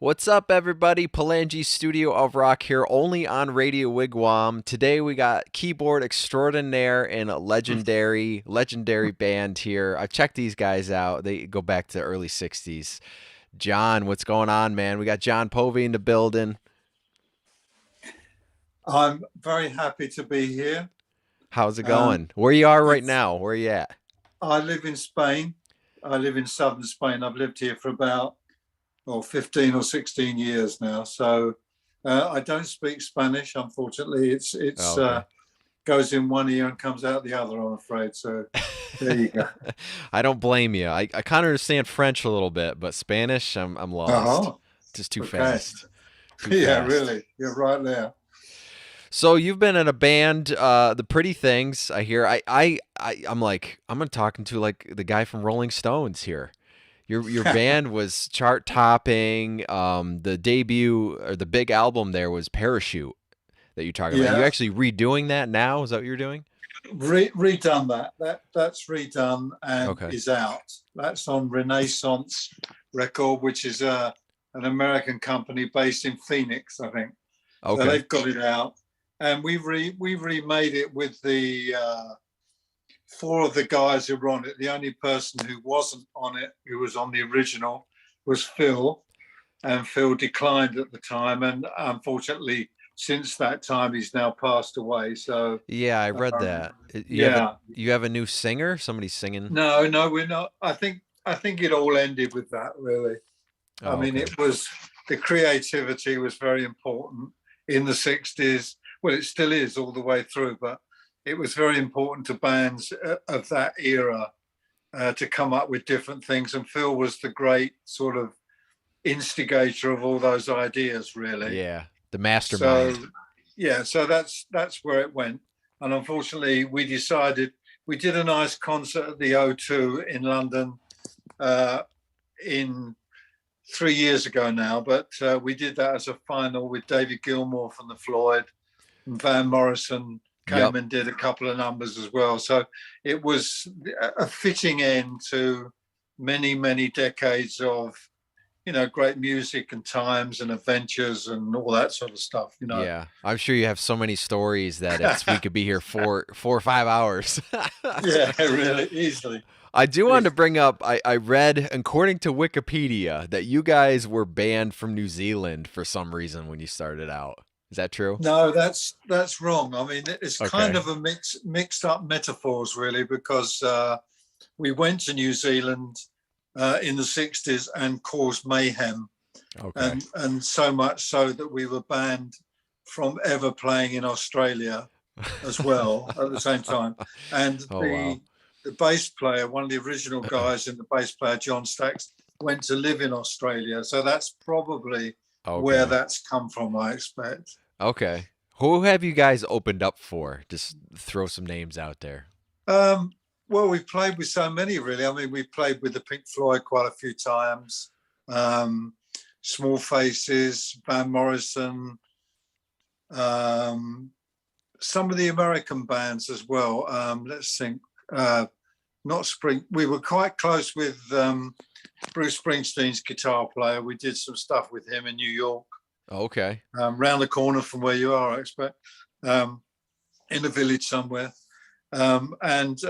What's up, everybody? Palangi Studio of Rock here, only on Radio Wigwam. Today we got keyboard extraordinaire and a legendary band here. I've checked these guys out. They go back to the early '60s. John, what's going on, man? We got Jon Povey in the building. I'm very happy to be here. How's it Um, going? Where you are right it's now? Where you at? I live in Spain. I live in southern Spain. I've lived here for about 15 or 16 years now. So I don't speak Spanish, unfortunately. It's Oh, okay. goes in one ear and comes out the other, I'm afraid. So there you go. I don't blame you. I kind of understand French a little bit, but Spanish, I'm lost. Oh, Just too okay. fast. Too Yeah, fast. really. You're right there. So you've been in a band, the Pretty Things. I hear. I'm like I'm talking to like the guy from Rolling Stones here. Your band was chart topping. The debut or the big album there was Parachute that you're talking about. Are you Yeah, actually redoing that now? Is that what you're doing? redone that. That's redone and Okay. is out. That's on Renaissance Record, which is an American company based in Phoenix, I think. So Okay. they've got it out, and we remade it with the four of the guys who were on it. The only person who wasn't on it, who was on the original, was Phil, and Phil declined at the time, and unfortunately, since that time, he's now passed away. So Yeah, I read um, that. yeah, You have a new singer? Somebody's singing. no, we're not. I think it all ended with that. Really, I Oh, mean, okay. it was the creativity was very important in the '60s. Well, it still is all the way through, but it was very important to bands of that era to come up with different things. And Phil was the great sort of instigator of all those ideas, really. Yeah, the So mastermind. yeah, so that's where it went. And unfortunately, we decided we did a nice concert at the O2 in London uh, in 3 years ago now, but we did that as a final with David Gilmour from the Floyd, and Van Morrison Yep. came and did a couple of numbers as well. So it was a fitting end to many decades of great music and times and adventures and all that sort of stuff. Yeah, I'm sure you have so many stories that it's we could be here 4 or 5 hours. Yeah, really, easily. I do want to Easily. bring up. I read according to Wikipedia that you guys were banned from New Zealand for some reason when you started out. Is that true? No, that's wrong. I mean, it's kind Okay. of a mixed up metaphors, really, because we went to New Zealand in the '60s and caused mayhem, Okay. and so much so that we were banned from ever playing in Australia as well at the same time. And Oh wow. the bass player, one of the original guys in the bass player, John Stacks, went to live in Australia. So that's probably where Okay. that's come from, I expect. Okay. Who have you guys opened up for? Just throw some names out there. Um, well, we played with so many, really. I mean, we played with the Pink Floyd quite a few times. Um, Small Faces, Van Morrison, um, some of the American bands as well. Let's think. Not Spring. We were quite close with Bruce Springsteen's guitar player. We did some stuff with him in New York, Okay. round the corner from where you are, I expect, um, in a village somewhere. And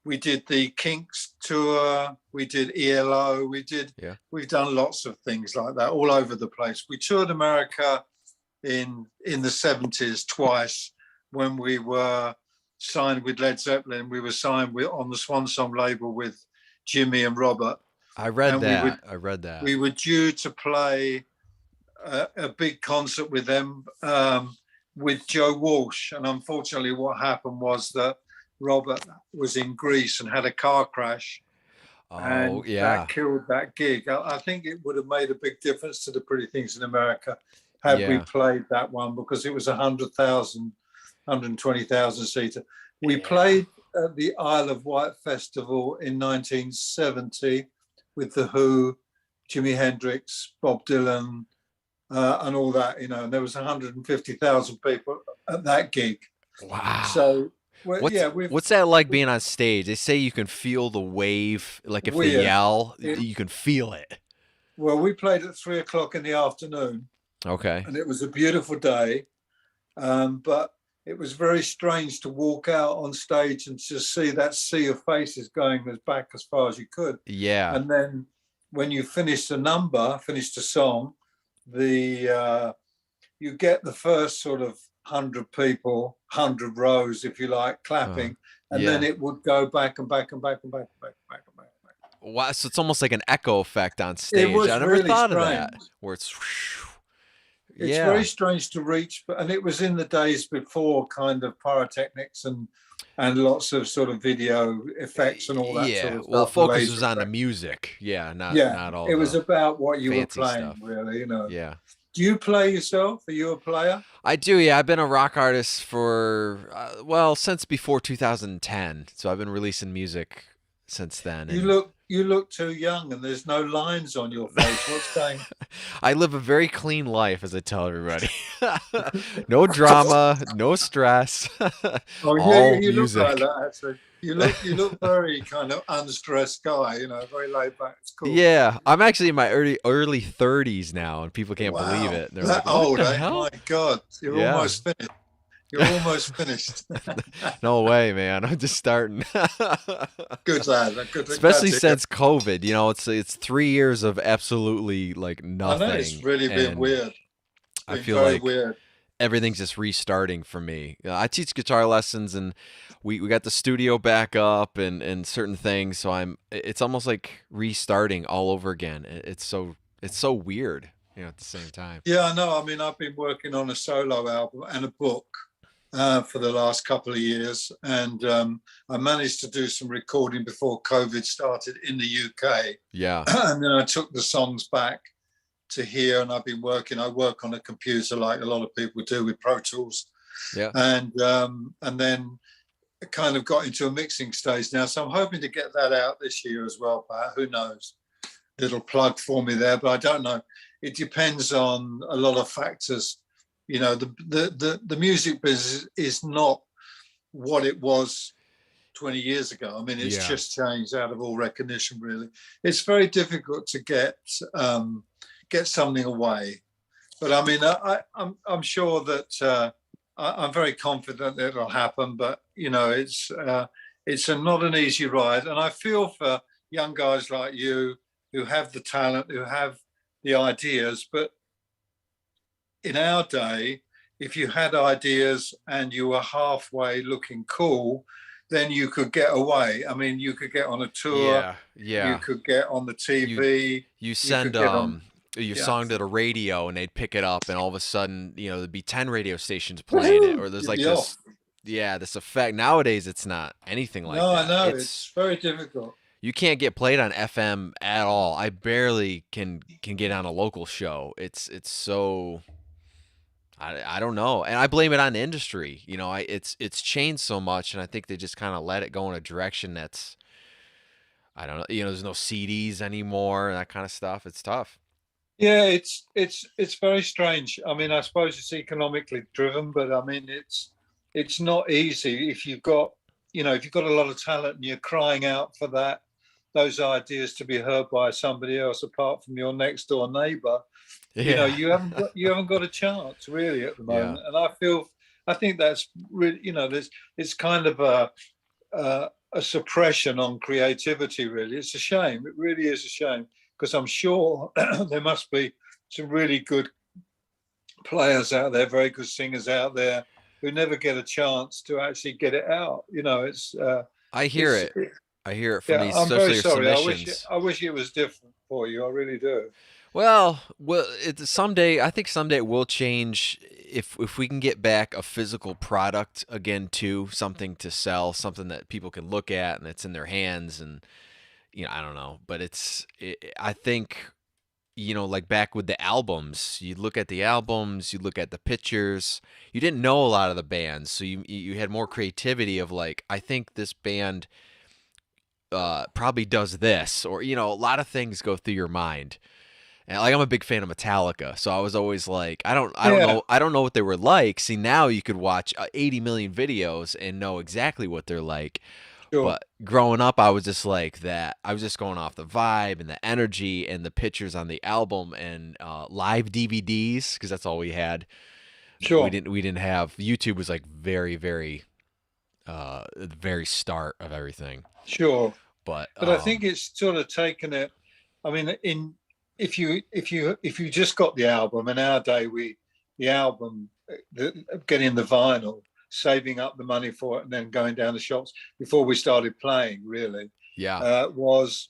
we did the Kinks tour. We did ELO. Yeah. We've done lots of things like that all over the place. We toured America in the '70s twice when we were signed with Led Zeppelin. We were signed on the Swan Song label with Jimmy and Robert, I read and that. I read that. we were due to play a big concert with them with Joe Walsh. And unfortunately, what happened was that Robert was in Greece and had a car crash, Oh, and that yeah. killed that gig. I think it would have made a big difference to the Pretty Things in America had we Yeah. played that one, because it was 100,000, 120,000 seater. We Yeah. played at the Isle of Wight Festival in 1970 with The Who, Jimi Hendrix, Bob Dylan, and all that, and there was 150,000 people at that gig. Wow. So, well, What's yeah, what's that like being on stage? They say you can feel the wave, like if they weird. yell, It, you can feel it. Well, we played at 3 o'clock in the afternoon, Okay. and it was a beautiful day. But it was very strange to walk out on stage and just see that sea of faces going as back as far as you could. Yeah. And then when you finish the number, finish the song, you get the first sort of 100 people, 100 rows, if you like, Uh, clapping, and then yeah. it would go back and back and back and back and back and back and back. And back. Wow. So it's almost like an echo effect on It stage. I was never really thought of that. strange. Where it's. It's very Yeah. strange to reach, and it was in the days before kind of pyrotechnics and lots of sort of video effects and all that sort Yeah. of Well, stuff, focus laser was on the effects. music. Yeah. Not Yeah, not all it was the about what you were fancy playing, stuff. really. You know. Yeah. Do you play yourself? Are you a player? I do. Yeah. I've been a rock artist for well since before 2010. So I've been releasing music since then, You and look too young, and there's no lines on your face. What's going? I live a very clean life, as I tell everybody. No drama, no stress, Oh, all you look like music. that. Actually, you look very kind of unstressed guy. You know, very laid back. It's cool. Yeah, I'm actually in my early 30s now, and people can't believe Wow, it. They're that like, "What old, the eh? My hell?" God, you're Yeah, almost finished. You're almost finished. no way, man. I'm just starting. Good lad. Good. Glad Especially to hear. since COVID, it's 3 years of absolutely like I know it's nothing, really been and weird. It's I been feel very like weird. everything's just restarting for me. I teach guitar lessons, and we got the studio back up and certain things, so it's almost like restarting all over again. It's so weird, at the same time. Yeah, I know. I mean, I've been working on a solo album and a book for the last couple of years, and I managed to do some recording before COVID started in the UK, Yeah. and then I took the songs back to here, and I've been working. I work on a computer like a lot of people do with Pro Tools, Yeah. and then kind of got into a mixing stage now. So I'm hoping to get that out this year as well, Pat. Who knows? Little plug for me there, but I don't know. It depends on a lot of factors. You know, the music business is not what it was 20 years ago. I mean, it's Yeah. just changed out of all recognition, really. It's very difficult to get something away. But I mean, I'm sure that I'm very confident that it'll happen. But it's not an easy ride, and I feel for young guys like you who have the talent, who have the ideas. But in our day, if you had ideas and you were halfway looking cool, then you could get away. I mean, you could get on a tour, Yeah. you Yeah. could get on the You TV, you you could send get on. your Yeah. song to the radio, and they'd pick it up, and all of a sudden, there'd be 10 radio stations playing it, Woohoo! or there's You'd like be off. this, yeah, this effect. Nowadays it's not anything like No, I that. know. It's It's very difficult. You can't get played on FM at all. I barely can get on a local show. It's so I don't know, and I blame it on the industry. It's changed so much, and I think they just kind of let it go in a direction that's I don't know. There's no CDs anymore and that kind of stuff. It's tough. Yeah, it's very strange. I mean, I suppose it's economically driven, but I mean, it's not easy if you've got a lot of talent and you're crying out for those ideas to be heard by somebody else apart from your next door neighbor. Yeah. You haven't got a chance really at the Yeah. moment, and I think that's really it's kind of a suppression on creativity. Really, it's a shame. It really is a shame because I'm sure there must be some really good players out there, very good singers out there who never get a chance to actually get it out. I hear It's it. I hear it from yeah. these, I'm very especially your sorry. I wish submissions. I wish it was different for you. I really do. Well, it's someday. I think someday it will change if we can get back a physical product again too, something to sell, something that people can look at and it's in their hands, and I don't know, but I think like back with the albums, you look at the albums, you look at the pictures. You didn't know a lot of the bands, so you had more creativity of like, I think this band probably does this, or a lot of things go through your mind. And like I'm a big fan of Metallica, so I was always like, Yeah. I don't know what they were like. See, now you could watch 80 million videos and know exactly what they're like. Sure. But growing up, I was just like that. I was just going off the vibe and the energy and the pictures on the album and live DVDs because that's all we had. Sure. We didn't have YouTube was like the very start of everything. Sure. But But I think it's sort of taken it. I mean, in if you just got the album, in our day, the album, getting the vinyl, saving up the money for it, and then going down the shops before we started playing, really, yeah, was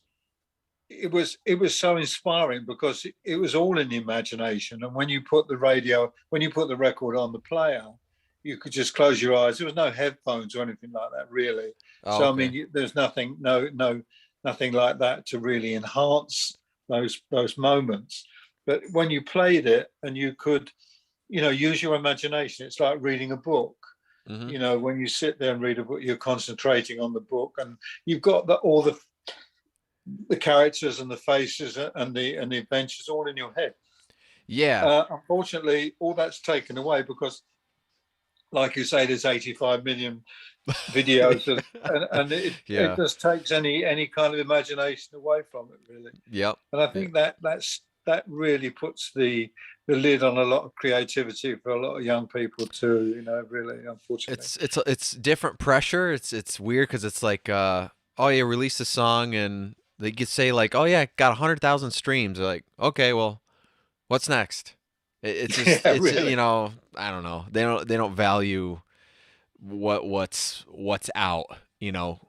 it was so inspiring because it was all in the imagination. And when you put the record on the player, you could just close your eyes. There was no headphones or anything like that, really. oh, So I okay, mean, there's nothing like that to really enhance those moments. But when you played it and you could, use your imagination, it's like reading a book. hmm When you sit there and read a book, you're concentrating on the book, and you've got all the characters and the faces and the adventures all in your head. yeah, Unfortunately, all that's taken away because, like you say, there's 85 million videos, and it yeah, just takes any kind of imagination away from it, really. yep, And I yeah. think that really puts the lid on a lot of creativity for a lot of young people too. Really, unfortunately. It's different pressure. It's weird because it's like oh yeah, release a song and they could say like, oh yeah, got 100,000 streams. They're like, okay, well, what's next? It's just Yeah, it's really. I don't know. They don't value what's out. I Well,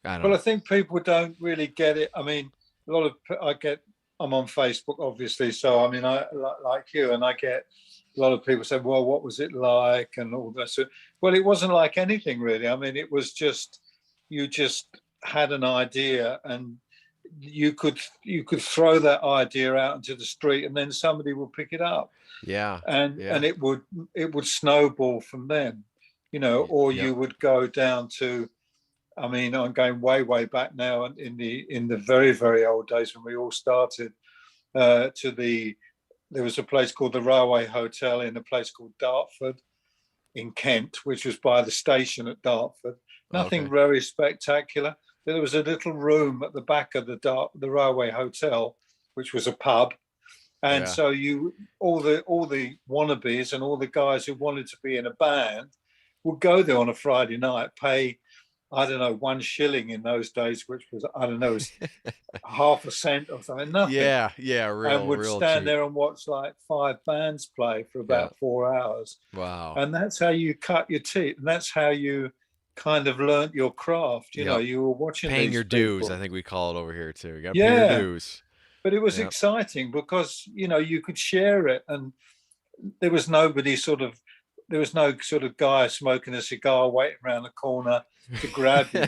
don't. I think people don't really get it. I mean, a lot of I'm on Facebook, obviously, so I mean, I like you, and I get a lot of people say, "Well, what was it like?" and all that. So, well, it wasn't like anything really. I mean, it was just you just had an idea, and you could throw that idea out into the street, and then somebody will pick it up, Yeah, and yeah, it would snowball from then, or yep. you would go down to. I mean, I'm going way, way back now, in the very, very old days when we all started. There was a place called the Railway Hotel in a place called Dartford in Kent, which was by the station at Dartford. Nothing Okay. very spectacular. There was a little room at the back of the Railway Hotel, which was a pub, and Yeah. so all the wannabes and all the guys who wanted to be in a band would go there on a Friday night, pay, I don't know, 1 shilling in those days, which was, I don't know, was half a cent or something, nothing, Yeah, yeah, and would real stand cheap. there and watch like five bands play for Yeah. about 4 hours. Wow. And that's how you cut your teeth. And that's how you kind of learnt your craft. Yep. You were watching Paying these your dues, I people. think we call it over here too. You gotta pay your Yeah. dues. But it was Yep. exciting because, you could share it, and there was nobody sort of, there was no sort of guy smoking a cigar waiting around the corner to grab you,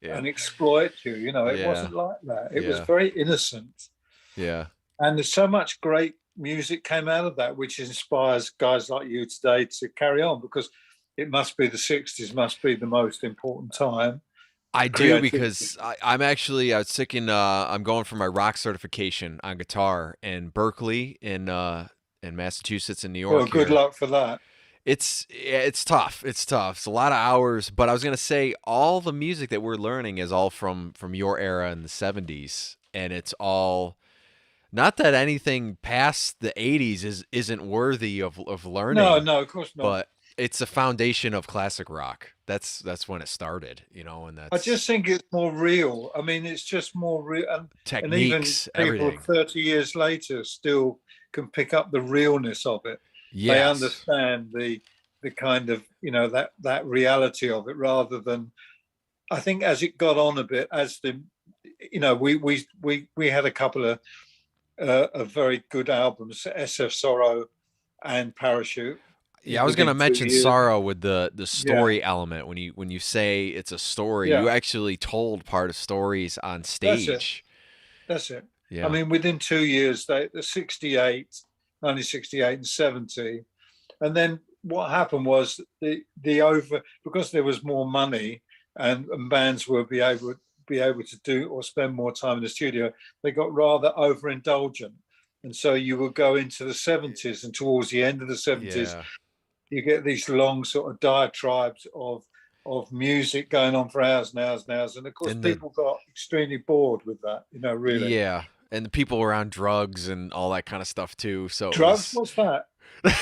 Yeah. and exploit you. It Yeah. wasn't like that. It was Yeah. very innocent. Yeah. And there's so much great music came out of that, which inspires guys like you today to carry on, because it must be the 60s, must be the most important time I for do creativity. because I was taking I'm going for my rock certification on guitar in Berkeley in Massachusetts and New Well, York good here. luck for that. It's tough. It's tough. It's a lot of hours, but I was gonna say all the music that we're learning is all from your era in the '70s, and it's all not that anything past the '80s isn't worthy of No, learning, no, of course not. but it's a foundation of classic rock. That's when it started, and I that's just think it's more real. I mean, it's just more real. And even techniques, people everything. 30 years later still can pick up the realness of it. They Yes. understand the kind of, that reality of it, rather than, I think, as it got on a bit, as the, we had a couple of very good albums, SF Sorrow and Parachute, Yeah, I was gonna within two mention years. sorrow with the Yeah, story element. When you say it's a story, you yeah, actually told part of stories on that's it. stage. That's it. I Yeah. mean, within 2 years, the 68, 1968 and 70. And then what happened was the over, because there was more money, and bands would be able to do or spend more time in the studio, they got rather overindulgent. And so you would go into the 70s, and towards the end of the 70s, Yeah. you get these long sort of diatribes of of music going on for hours and hours and hours. And of course, And the people got extremely bored with that, really. yeah, and the people were on drugs and all that kind of stuff too. So it Drugs? was. What's that? We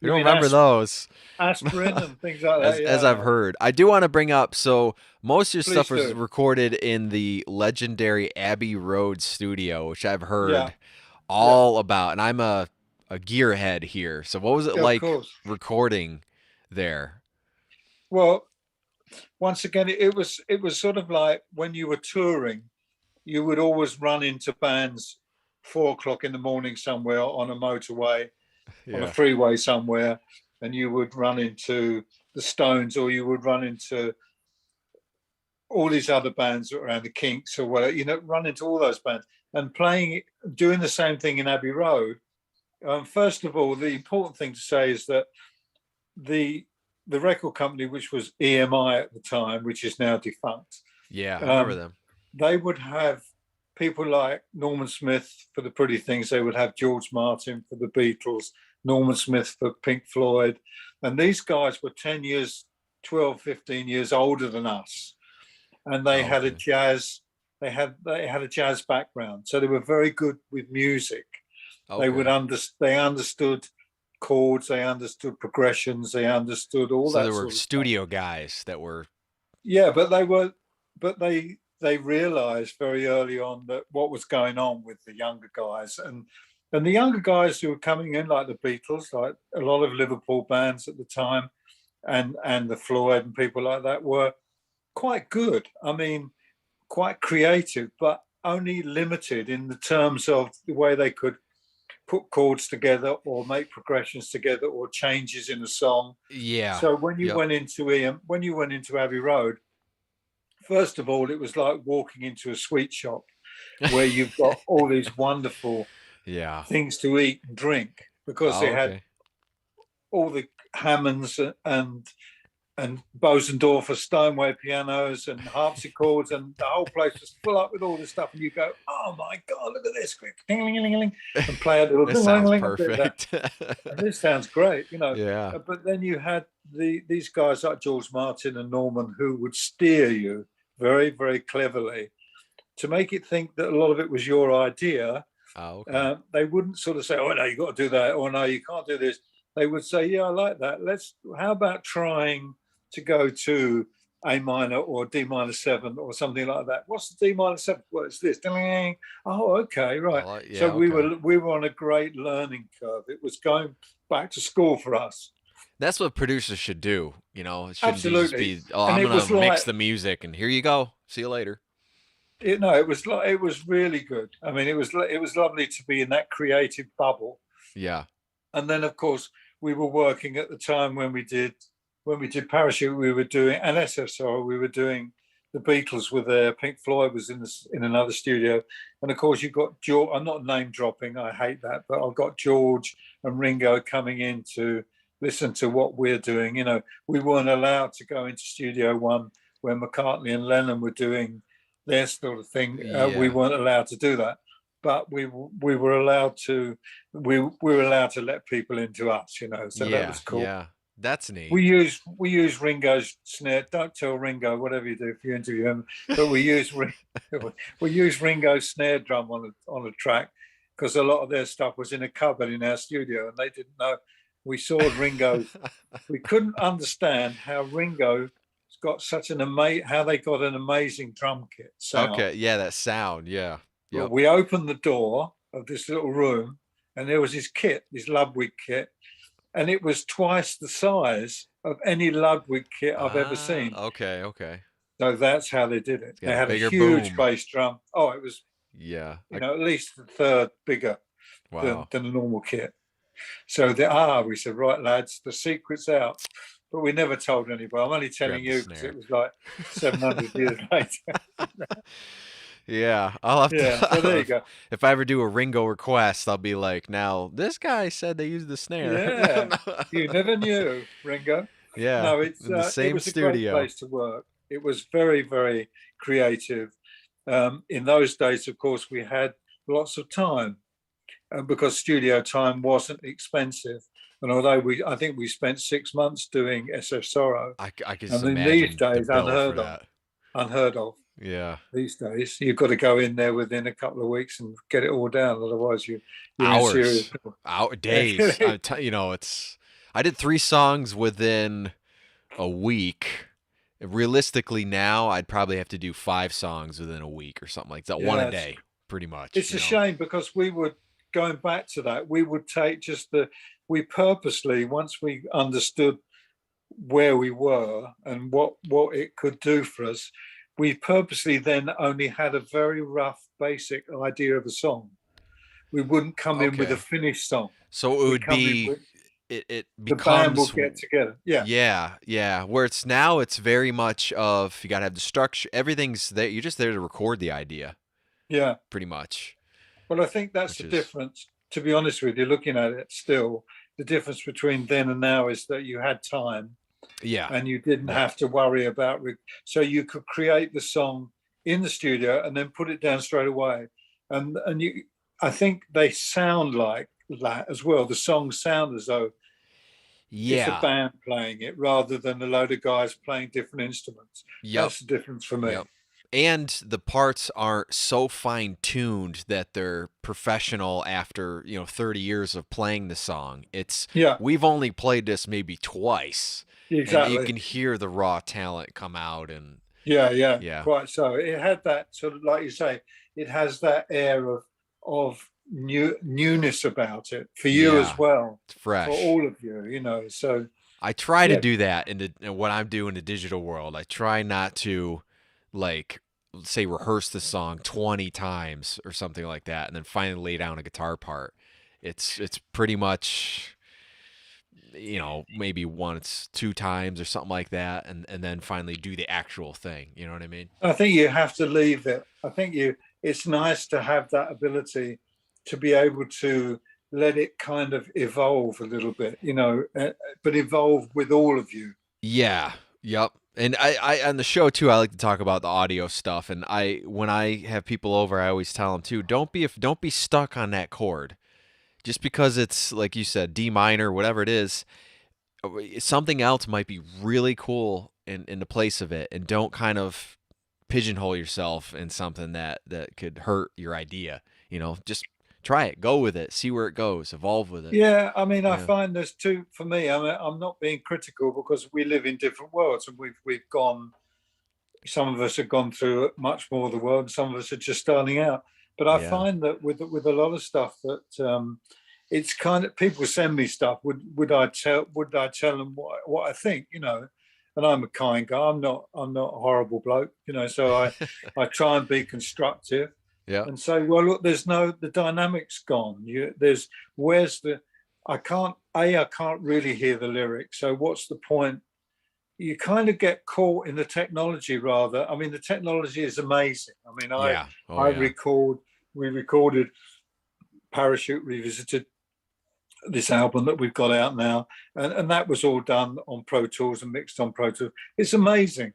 You don't mean remember those. aspirin and things like that? As Yeah, I've no. heard. I do want to bring up, so most of your stuff Please was do. recorded in the legendary Abbey Road studio, which I've Yeah, heard yeah, all about. And I'm a gearhead here. So what was it yeah, of like course. recording there? Well, once again, it was sort of like when you were touring, you would always run into bands 4 o'clock in the morning somewhere on a motorway, on a Yeah. freeway somewhere, and you would run into the Stones, or you would run into all these other bands around the Kinks or whatever, run into all those bands and doing the same thing in Abbey Road. First of all, the important thing to say is that the the record company, which was EMI at the time, which is now defunct, Yeah, I remember um, them. they would have people like Norman Smith for the Pretty Things. They would have George Martin for the Beatles, Norman Smith for Pink Floyd. And these guys were 10 years, 12, 15 years older than us. And they Oh, had a okay. jazz, they had a jazz background. So they were very good with music. Okay. They understood chords, they understood progressions, they understood all So that there were sort of stuff. studio guys that were Yeah, but they realised very early on that what was going on with the younger guys, and the younger guys who were coming in, like the Beatles, like a lot of Liverpool bands at the time, and the Floyd and people like that were quite good. I mean, quite creative, but only limited in the terms of the way they could put chords together or make progressions together or changes in a song. yeah. So when you Yep. went into when you went into Abbey Road, first of all, it was like walking into a sweet shop where you've got all these wonderful Yeah. things to eat and drink because they Oh, had okay. all the Hammonds and Bosendorfer Steinway pianos and harpsichords, and the whole place was full up with all this stuff. And you go, "Oh my God, look at this!" And play a little This sounds and do that. perfect. And this sounds great. Yeah. But then you had these guys like George Martin and Norman who would steer you very, very cleverly to make it think that a lot of it was your idea. Oh, okay. They wouldn't sort of say, "Oh no, you got to do that," or "No, you can't do this." They would say, "Yeah, I like that. How about trying to go to A minor or D minor seven or something like that? What's the D minor seven? Well, it's this. Oh, okay, right." So Yeah, okay. we were on a great learning curve. It was going back to school for us. That's what producers should do. It shouldn't just Absolutely. be, oh, And I'm it gonna was mix like, the music and here you go. See you later. it was really good. I mean, it was lovely to be in that creative bubble. Yeah. And then, of course, we were working at the time when we did Parachute. We were doing and SSR. We were doing the Beatles with their Pink Floyd was in another studio, and of course you've got George. I'm not name dropping. I hate that, but I've got George and Ringo coming in to listen to what we're doing. We weren't allowed to go into Studio One where McCartney and Lennon were doing their sort of thing. We Yeah. weren't allowed to do that, but we were allowed to. We were allowed to let people into us. So that Yeah. was cool. Yeah. That's neat. We use Ringo's snare. Don't tell Ringo whatever you do if you interview him. But we use Ringo's snare drum on a track because a lot of their stuff was in a cupboard in our studio, and they didn't know. We saw Ringo's. We couldn't understand how Ringo got how they got an amazing drum kit sound. Okay. Yeah, that sound. Yeah. Well, Yep. we opened the door of this little room, and there was his kit, his Ludwig kit, and it was twice the size of any Ludwig kit I've ever Ah, seen. okay, okay. So that's how they did it. It's They got a had a bigger huge boom. bass drum. Oh, it was, Yeah. at least a third bigger Wow. than a normal kit. So we said, right, lads, the secret's out. But we never told anybody. I'm only telling Grab the you because snare. it was like 700 years later. Yeah, I'll have Yeah, so there to. you go. If I ever do a Ringo request, I'll be like, now this guy said they used the snare. Yeah, you never knew, Ringo. Yeah, No, in the it same was a great studio. place to work. It was very, very creative. In those days, of course, we had lots of time because studio time wasn't expensive. And although I think we spent 6 months doing SF Sorrow, I can just and in these imagine the days, bill for that. unheard of. Yeah. These days, you've got to go in there within a couple of weeks and get it all down. Otherwise, you're in serious Hours, trouble. days. I did 3 songs within a week. Realistically, now I'd probably have to do 5 songs within a week or something like that. One a Yeah, day, pretty much. it's a shame because we would, going back to that, we would take we purposely, once we understood where we were and what it could do for us, we purposely then only had a very rough, basic idea of a song. We wouldn't come in with a Okay. finished song. So it We would come in be, with it the band will becomes, get together. Yeah, yeah, yeah. Where it's now, it's very much of you gotta have the structure. Everything's there. You're just there to record the idea, yeah. pretty much, Well, I think that's which the is, difference. To be honest with you, looking at it still, the difference between then and now is that you had time yeah, and you didn't yep, have to worry about so you could create the song in the studio and then put it down straight away. And you, I think they sound like that as well. The songs sound as though it's a yeah, band playing it rather than a load of guys playing different instruments. yep, That's the difference for me. yep. And the parts aren't so fine tuned that they're professional after 30 years of playing the song. It's Yeah, we've only played this maybe twice, and you exactly. can hear the raw talent come out. And Yeah, yeah, yeah, quite so. It had that sort of, like you say, it has that air of newness about it for you as yeah, well, it's for fresh. all of you, you know. So I try to yeah, do that in what I'm doing in the digital world. I try not to, like, say, rehearse the song 20 times or something like that, and then finally lay down a guitar part. It's pretty much, maybe once, 2 times or something like that, and then finally do the actual thing. You know what I mean? I think you have to leave it. I think it's nice to have that ability to be able to let it kind of evolve a little bit, but evolve with all of you. Yeah. Yep. And I on the show too, I like to talk about the audio stuff. And when I have people over, I always tell them too, don't be stuck on that chord. Just because it's like you said, D minor, whatever it is, something else might be really cool in the place of it, and don't kind of pigeonhole yourself in something that could hurt your idea. Just try it, go with it, see where it goes, evolve with it. Yeah, I mean, I Yeah. find there's two for me. I mean, I'm not being critical because we live in different worlds, and we've gone. Some of us have gone through much more of the world, and some of us are just starting out. But I Yeah. find that with a lot of stuff that it's kind of, people send me stuff. Would I tell them what I think? And I'm a kind guy. I'm not a horrible bloke. So I try and be constructive Yeah. and say, well, look, the dynamics gone. Where's I can't really hear the lyrics. So what's the point? You kind of get caught in the technology rather. I mean, the technology is amazing. I mean, Yeah. Oh I yeah. we recorded Parachute Revisited, this album that we've got out now, and that was all done on Pro Tools and mixed on Pro Tools. It's amazing.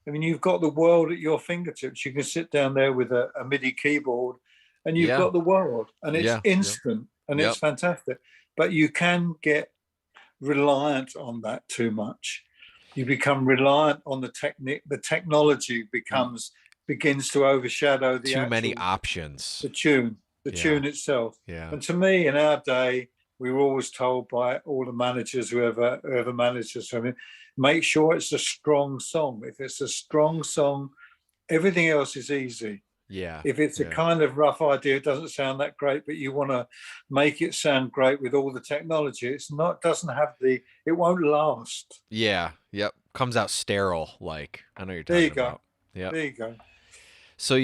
I mean, you've got the world at your fingertips. You can sit down there with a MIDI keyboard and you've Yeah. got the world, and it's Yeah. Yep. instant and it's Yep. fantastic. But you can get reliant on that too much. You become reliant on the technique. The technology begins to overshadow Too many options. the tune, the Yeah. tune itself. Yeah. And to me, in our day, we were always told by all the managers, whoever manages, I mean, make sure it's a strong song. If it's a strong song, everything else is easy. Yeah. If it's a Yeah. kind of rough idea, it doesn't sound that great, but you want to make it sound great with all the technology. It won't last. Yeah. Yep. Comes out sterile. Like I know what you're There you talking go. about. Yep. There you go. So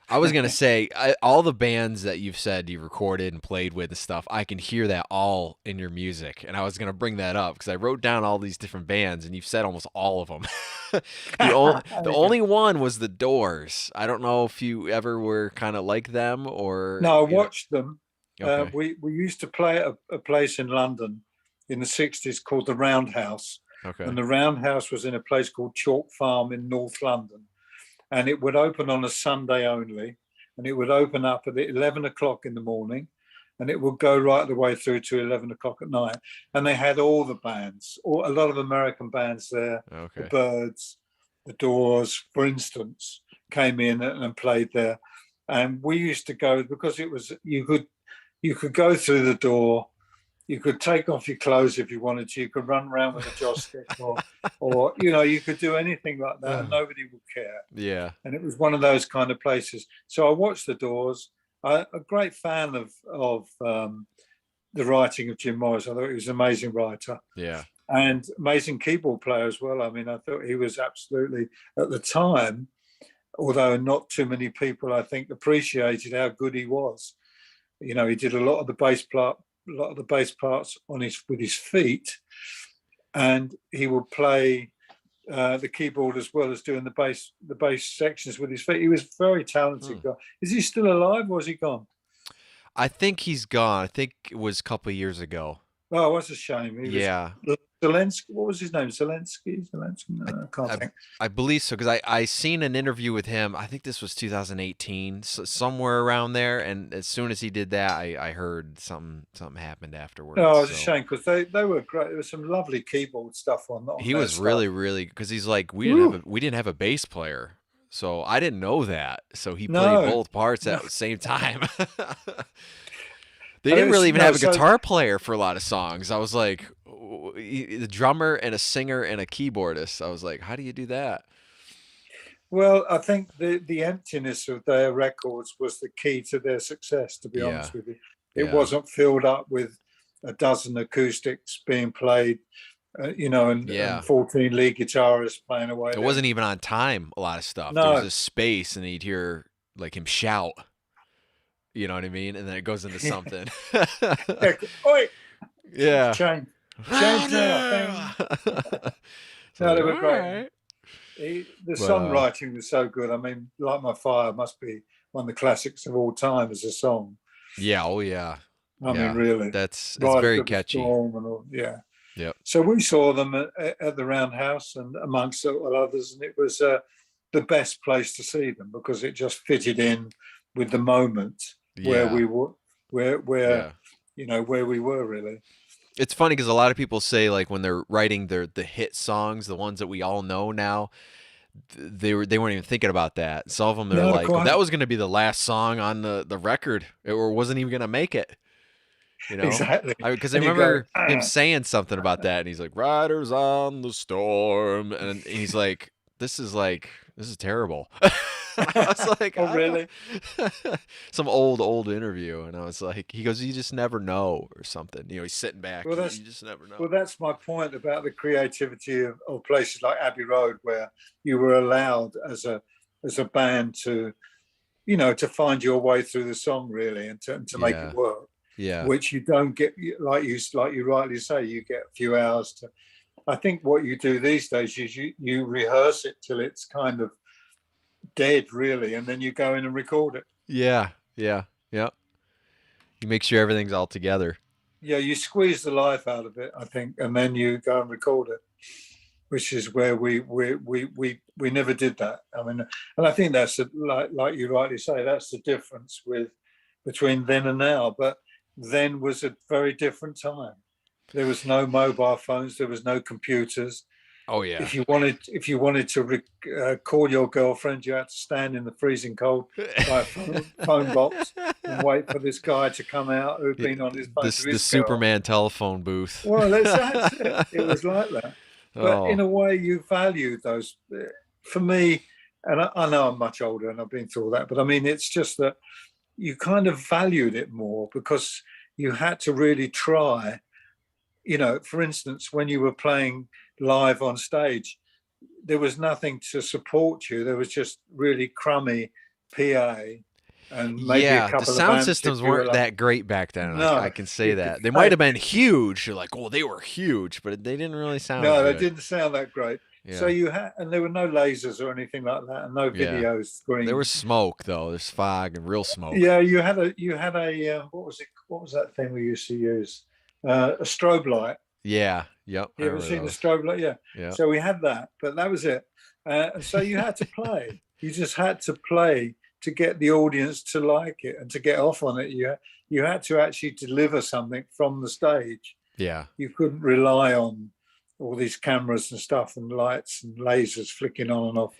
I was gonna say, all the bands that you've said you recorded and played with and stuff, I can hear that all in your music, and I was gonna bring that up because I wrote down all these different bands, and you've said almost all of them. The only one was the Doors. I don't know if you ever were kind of like them or No, I watched them. Okay, We used to play at a place in London in the 60s called the Roundhouse. okay, And the Roundhouse was in a place called Chalk Farm in North London. And it would open on a Sunday only. And it would open up at 11 o'clock in the morning. and it would go right the way through to 11 o'clock at night. And they had all the bands, a lot of American bands there. The Okay. Byrds, the Doors, for instance, came in and played there. And we used to go because it was you could go through the door. You could take off your clothes if you wanted to. You could run around with a joystick, or you could do anything like that, and nobody would care. Yeah. And it was one of those kind of places. So I watched the Doors. A great fan of the writing of Jim Morris. I thought he was an amazing writer. Yeah. And amazing keyboard player as well. I mean, I thought he was absolutely, at the time, although not too many people, I think, appreciated how good he was. He did a lot of the bass parts with his feet, and he would play the keyboard as well as doing the bass sections with his feet. He was a very talented guy. Is he still alive, or is he gone? I think he's gone. I think it was a couple of years ago. Oh, what's a shame. Yeah. Zelensky, what was his name? Zelensky? No, I can't think. I believe so, because I seen an interview with him. I think this was 2018, somewhere around there. And as soon as he did that, I heard something happened afterwards. Oh, it's a shame, because they were great. There was some lovely keyboard stuff on that. He was really, really, because he's like, we didn't have a bass player, so I didn't know that. So he played both parts at the same time. They didn't really even have a guitar player for a lot of songs. I was like, the drummer and a singer and a keyboardist. I was like, how do you do that? Well, I think the emptiness of their records was the key to their success, to be honest with you. It wasn't filled up with a dozen acoustics being played, and 14 lead guitarists playing away. It wasn't even on time, a lot of stuff. No. There was just space, and you'd hear like him shout. You know what I mean? And then it goes into something. Oi! Yeah. Change now. No, they were great. The songwriting was so good. I mean, Light My Fire must be one of the classics of all time as a song. Yeah. Oh, yeah. I mean, really. It's very catchy. Yeah. Yep. So we saw them at the Roundhouse, and amongst others, and it was the best place to see them because it just fitted in with the moment where we were, where we were really. It's funny because a lot of people say, like, when they're writing the hit songs, the ones that we all know now, they weren't even thinking about that. Some of them they're like, well, that was going to be the last song on the record, or wasn't even going to make it. Exactly. Because I remember him saying something about that, and he's like, "Riders on the Storm," and he's like, "This is terrible." I was like, oh, really? Some old interview, and I was like, he goes, "You just never know," or something. He's sitting back. Well, you just never know. Well, that's my point about the creativity of places like Abbey Road, where you were allowed as a band to, to find your way through the song really, and to make it work. Yeah. Which you don't get, like you rightly say, you get a few hours to. I think what you do these days is you rehearse it till it's kind of dead really, and then you go in and record it. Yeah. You make sure everything's all together. Yeah, you squeeze the life out of it, I think, and then you go and record it, which is where we never did that. I mean, and I think that's like you rightly say, that's the difference between then and now. But then was a very different time. There was no mobile phones, there was no computers. Oh yeah. If you wanted to call your girlfriend, you had to stand in the freezing cold by a phone box and wait for this guy to come out who'd been on his phone. The Superman telephone booth. Well, that's it. It was like that. But in a way, you valued those. For me, and I know I'm much older and I've been through all that, but I mean, it's just that you kind of valued it more because you had to really try. For instance, when you were playing live on stage, there was nothing to support you. There was just really crummy PA and maybe a couple the of sound systems weren't that great back then. No, I can say that. They might have been huge. You're like, oh, they were huge, but they didn't really sound No, good. They didn't sound that great. Yeah. So and there were no lasers or anything like that, and no video screens. There was smoke though. There's fog and real smoke. Yeah, you had a what was it? What was that thing we used to use? A strobe light. Yeah. Yep. You ever seen the strobe light? Yeah. So we had that, but that was it. So you had to play. You just had to play to get the audience to like it and to get off on it, you had to actually deliver something from the stage. Yeah. You couldn't rely on all these cameras and stuff and lights and lasers flicking on and off.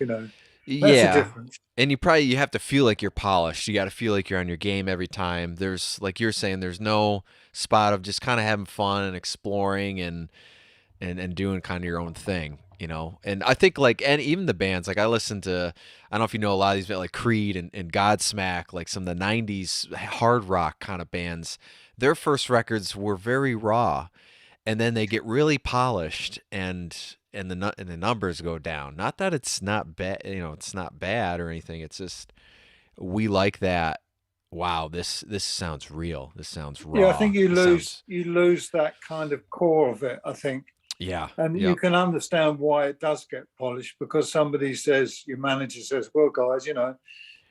That's the Yeah. difference. And you have to feel like you're polished. You got to feel like you're on your game every time. There's, like you're saying, there's no spot of just kind of having fun and exploring and doing kind of your own thing, you know. And I think like, and even the bands, like I listen to, I don't know if you know a lot of these, like Creed and Godsmack, like some of the '90s hard rock kind of bands. Their first records were very raw, and then they get really polished, and the numbers go down. Not that it's not bad, you know, it's not bad or anything. It's just we like that. Wow, this sounds real. This sounds Yeah, I raw. think you This lose sounds you lose that kind of core of it, I think. yeah, And you yep, can understand why it does get polished, because somebody says, your manager says, well, guys,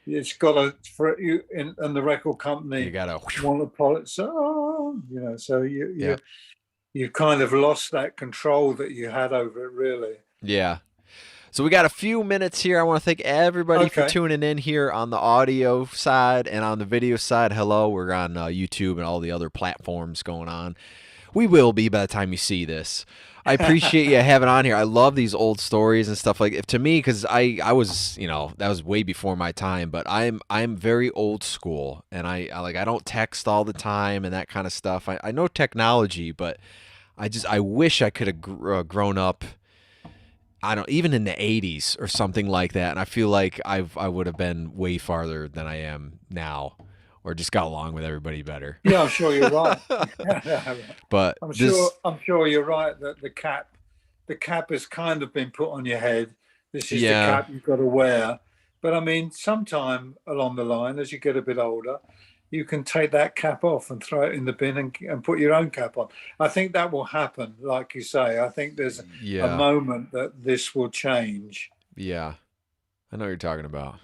it's got to, for you and the record you company gotta want to polish. So, so yeah, you kind of lost that control that you had over it, really. yeah. So we got a few minutes here. I want to thank everybody for Okay. tuning in here on the audio side and on the video side. Hello, we're on YouTube and all the other platforms going on. We will be by the time you see this. I appreciate you having on here. I love these old stories and stuff like to me because I was that was way before my time. But I'm very old school and I don't text all the time and that kind of stuff. I know technology, but I wish I could have grown up. I don't even in the '80s or something like that. And I feel like I would have been way farther than I am now, or just got along with everybody better. Yeah, I'm sure you're right. But I'm sure this, I'm sure you're right that the cap has kind of been put on your head. This is the yeah, cap you've got to wear. But I mean, sometime along the line, as you get a bit older, you can take that cap off and throw it in the bin and put your own cap on. I think that will happen, like you say. I think there's a yeah, moment that this will change. yeah. I know what you're talking about.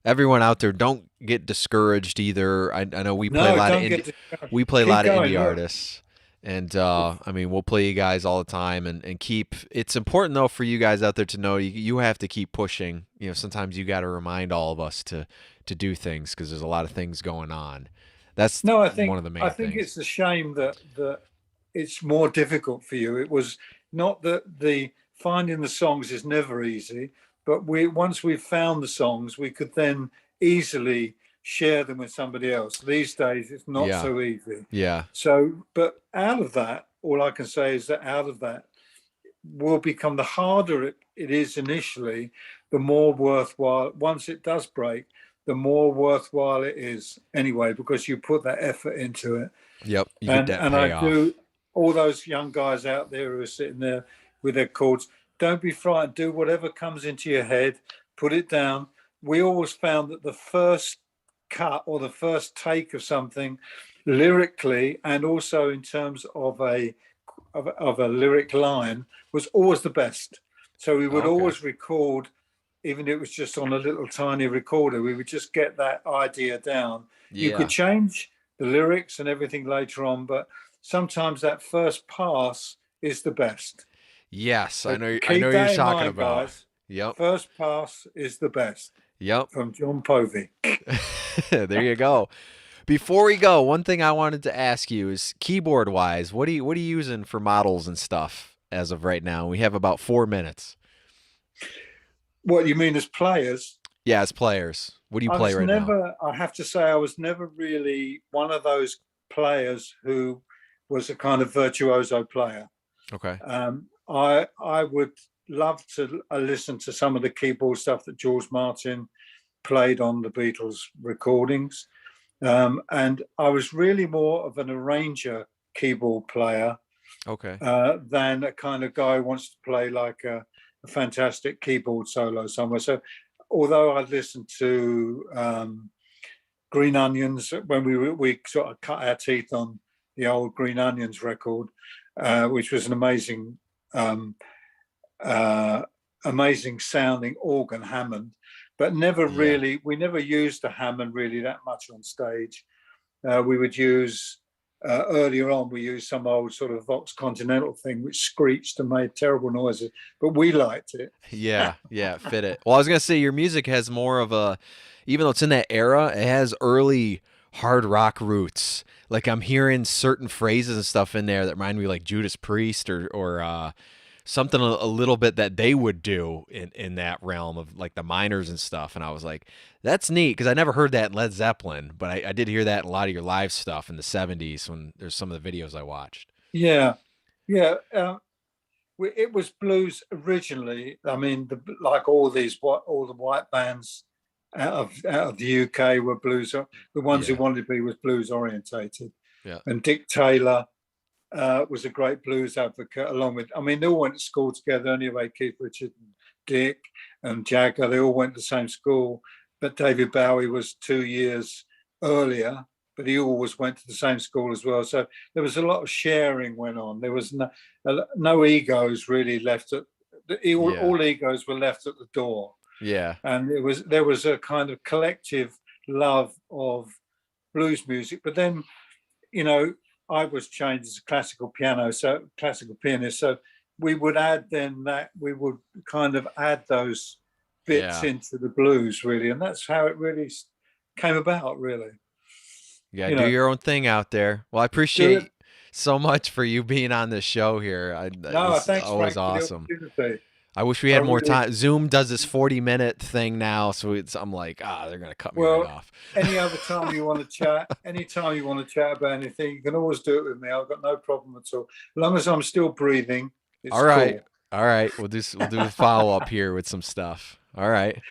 Everyone out there, don't get discouraged either. I know we play a No, lot of don't indie, get discouraged. we play a Keep lot of going. indie Look, artists, and I mean we'll play you guys all the time, and keep. It's important though for you guys out there to know you have to keep pushing. You know, sometimes you got to remind all of us to do things because there's a lot of things going on. That's no, one of the I main think things. it's a shame that it's more difficult for you. It was not that the finding the songs is never easy, but we once we've found the songs, we could then easily share them with somebody else. These days, it's not Yeah, so easy. yeah, So, but out of that, all I can say is that out of that will become the harder it is initially, the more worthwhile. Once it does break, the more worthwhile it is anyway, because you put that effort into it. yep. You get And that and I payoff. do, all those young guys out there who are sitting there with their chords, don't be frightened. Do whatever comes into your head, put it down. We always found that the first cut or the first take of something lyrically and also in terms of a lyric line was always the best. So we would Okay. always record, even if it was just on a little tiny recorder, we would just get that idea down. You could Yeah. change the lyrics and everything later on, but sometimes that first pass is the best. Yes, So I know keep you're that in talking mind, about. guys. Yep. First pass is the best. Yep. From Jon Povey. There you go. Before we go, one thing I wanted to ask you is keyboard wise, what are you using for models and stuff as of right now? We have about 4 minutes. What you mean as players? Yeah, as players. What do you play right now? I have to say, I was never really one of those players who was a kind of virtuoso player. Okay. I would love to listen to some of the keyboard stuff that George Martin played on the Beatles recordings. And I was really more of an arranger keyboard player Okay. than a kind of guy who wants to play like a fantastic keyboard solo somewhere. So although I listened to Green Onions when we sort of cut our teeth on the old Green Onions record, which was an um, uh, amazing sounding organ Hammond, but Yeah. we never used the Hammond really that much on stage. We would use earlier on, we used some old sort of Vox Continental thing which screeched and made terrible noises, but we liked it. Yeah, yeah, fit it. Well, I was gonna say your music has more of a, even though it's in that era, it has early hard rock roots. Like I'm hearing certain phrases and stuff in there that remind me like Judas Priest or something a little bit that they would do in that realm of like the miners and stuff. And I was like, that's neat because I never heard that in Led Zeppelin, but I did hear that in a lot of your live stuff in the 70s when there's some of the videos I watched. Yeah, yeah. It was blues originally. I mean, like all the white bands out of the UK were blues. The ones who Yeah. wanted to be was blues orientated. Yeah. And Dick Taylor was a great blues advocate, along with. I mean, they all went to school together anyway. Keith Richards, and Dick, and Jagger. They all went to the same school. But David Bowie was 2 years earlier, but he always went to the same school as well. So there was a lot of sharing went on. There was no egos really left at Yeah. all egos were left at the door, Yeah. and there was a kind of collective love of blues music. But then, you know, I was trained as a classical pianist, so we would add then that we would kind of add those bits Yeah. into the blues really, and that's how it really came about really. Yeah, You do know, your own thing out there. Well, I do it. appreciate so much for you being on this show here. No, This is thanks always Frank for the awesome. opportunity. I wish we I had more really time. Zoom does this 40-minute thing now, so I'm like, they're gonna cut me right Well, off. any other time you want to chat, anytime you want to chat about anything, you can always do it with me. I've got no problem at all. As long as I'm still breathing, it's All right, cool. all right. We'll do a follow up here with some stuff. All right.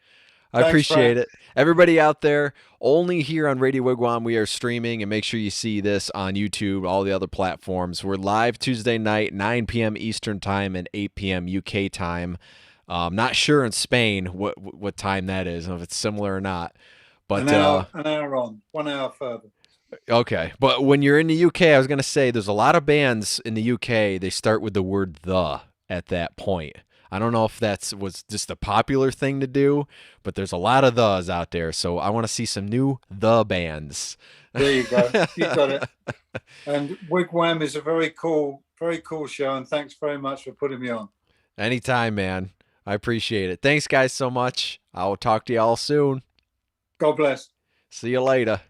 I Thanks, appreciate Frank. it. Everybody out there, only here on Radio Wigwam, we are streaming, and make sure you see this on YouTube, all the other platforms. We're live Tuesday night, 9 p.m. Eastern Time and 8 p.m. UK time. Not sure in Spain what time that is, if it's similar or not. But An hour on, 1 hour further. okay. But when you're in the UK, I was going to say there's a lot of bands in the UK, they start with the word the at that point. I don't know if that's was just a popular thing to do, but there's a lot of thes out there. So I want to see some new the bands. There you go. You got it. And Wigwam is a very cool show. And thanks very much for putting me on. Anytime, man. I appreciate it. Thanks, guys, so much. I'll talk to you all soon. God bless. See you later.